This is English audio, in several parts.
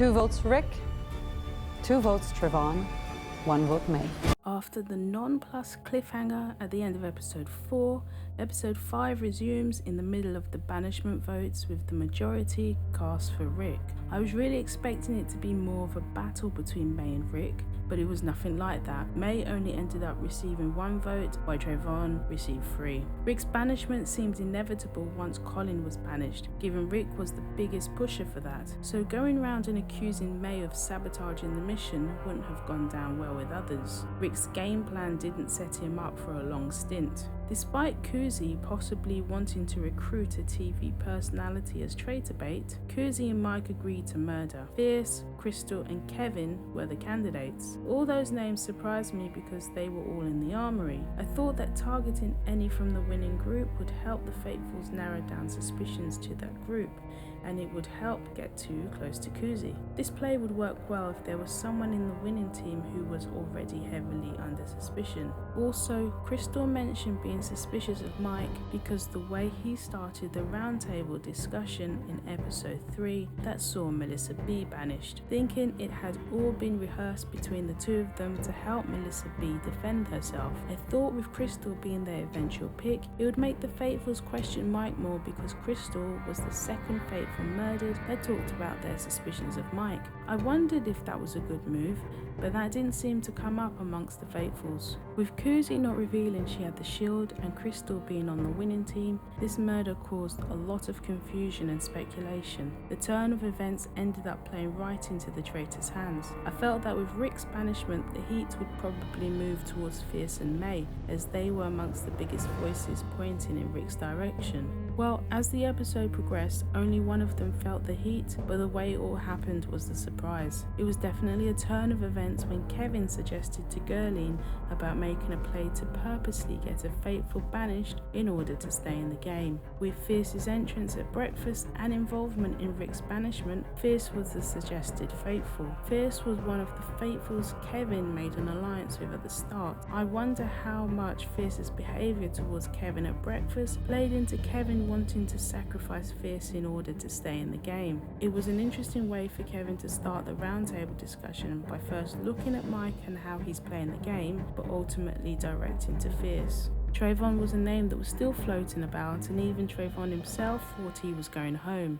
2 votes Rick, 2 votes Trayvon, 1 vote May. After the non-plus cliffhanger at the end of episode 4, episode 5 resumes in the middle of the banishment votes with the majority cast for Rick. I was really expecting it to be more of a battle between May and Rick, but it was nothing like that. May only ended up receiving 1 vote, while Trayvon received 3. Rick's banishment seemed inevitable once Colin was banished, given Rick was the biggest pusher for that. So going around and accusing May of sabotaging the mission wouldn't have gone down well with others. Rick's game plan didn't set him up for a long stint. Despite Kuzi possibly wanting to recruit a TV personality as traitor bait, Kuzi and Mike agreed to murder. Fierce, Crystal and Kevin were the candidates. All those names surprised me because they were all in the armory. I thought that targeting any from the winning group would help the Faithfuls narrow down suspicions to that group, and it would help get too close to Kuzi. This play would work well if there was someone in the winning team who was already heavily under suspicion. Also, Crystal mentioned being suspicious of Mike because the way he started the roundtable discussion in episode 3 that saw Melissa B banished, thinking it had all been rehearsed between the two of them to help Melissa B defend herself. I thought with Crystal being their eventual pick, it would make the Faithfuls question Mike more because Crystal was the second Faithful murdered that talked about their suspicions of Mike. I wondered if that was a good move, but that didn't seem to come up amongst the Faithfuls. With Kuzi not revealing she had the shield and Crystal being on the winning team, this murder caused a lot of confusion and speculation. The turn of events ended up playing right into the traitors' hands. I felt that with Rick's banishment, the heat would probably move towards Fierce and May, as they were amongst the biggest voices pointing in Rick's direction. Well, as the episode progressed, only one of them felt the heat, but the way it all happened was the surprise. It was definitely a turn of events when Kevin suggested to Gerline about making a play to purposely get a Faithful banished in order to stay in the game. With Fierce's entrance at breakfast and involvement in Rick's banishment, Fierce was the suggested Faithful. Fierce was one of the Faithfuls Kevin made an alliance with at the start. I wonder how much Fierce's behaviour towards Kevin at breakfast played into Kevin wanting to sacrifice Fierce in order to stay in the game. It was an interesting way for Kevin to start the roundtable discussion by first looking at Mike and how he's playing the game, but ultimately directing to Fierce. Trayvon was a name that was still floating about, and even Trayvon himself thought he was going home.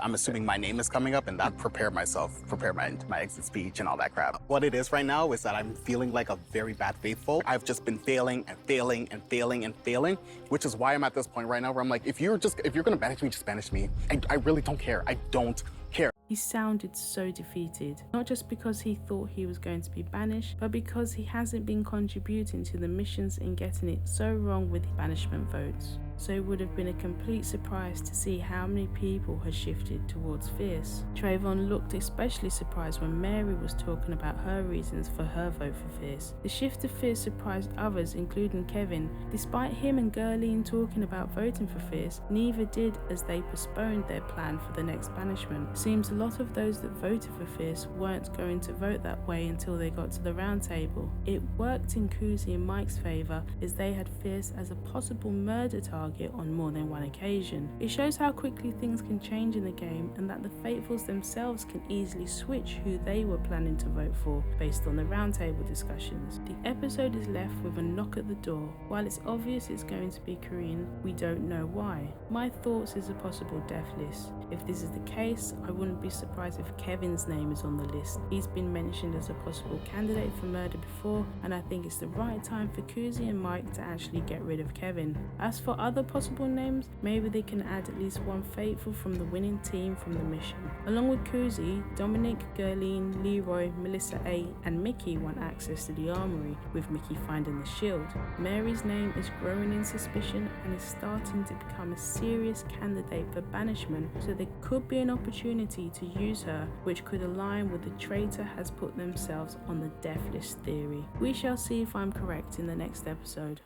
I'm assuming my name is coming up and that prepare my exit speech and all that crap. What it is right now is that I'm feeling like a very bad Faithful. I've just been failing and failing and failing and failing, which is why I'm at this point right now where I'm like, if you're gonna banish me, just banish me. I really don't care. I don't care. He sounded so defeated, not just because he thought he was going to be banished, but because he hasn't been contributing to the missions and getting it so wrong with banishment votes. So it would have been a complete surprise to see how many people had shifted towards Fierce. Trayvon looked especially surprised when Mary was talking about her reasons for her vote for Fierce. The shift of Fierce surprised others, including Kevin. Despite him and Gerline talking about voting for Fierce, neither did, as they postponed their plan for the next banishment. Seems a lot of those that voted for Fierce weren't going to vote that way until they got to the round table. It worked in Kuzi and Mike's favour, as they had Fierce as a possible murder target on more than one occasion. It shows how quickly things can change in the game, and that the Faithfuls themselves can easily switch who they were planning to vote for based on the roundtable discussions. The episode is left with a knock at the door. While it's obvious it's going to be Korean, we don't know why. My thoughts is a possible death list. If this is the case, I wouldn't be surprised if Kevin's name is on the list. He's been mentioned as a possible candidate for murder before, and I think it's the right time for Kuzi and Mike to actually get rid of Kevin. As for other possible names, maybe they can add at least one Faithful from the winning team from the mission. Along with Kuzi, Dominic, Gerline, Leroy, Melissa A and Mickey want access to the armory, with Mickey finding the shield. Mary's name is growing in suspicion and is starting to become a serious candidate for banishment, so there could be an opportunity to use her, which could align with the traitor has put themselves on the death list theory. We shall see if I'm correct in the next episode.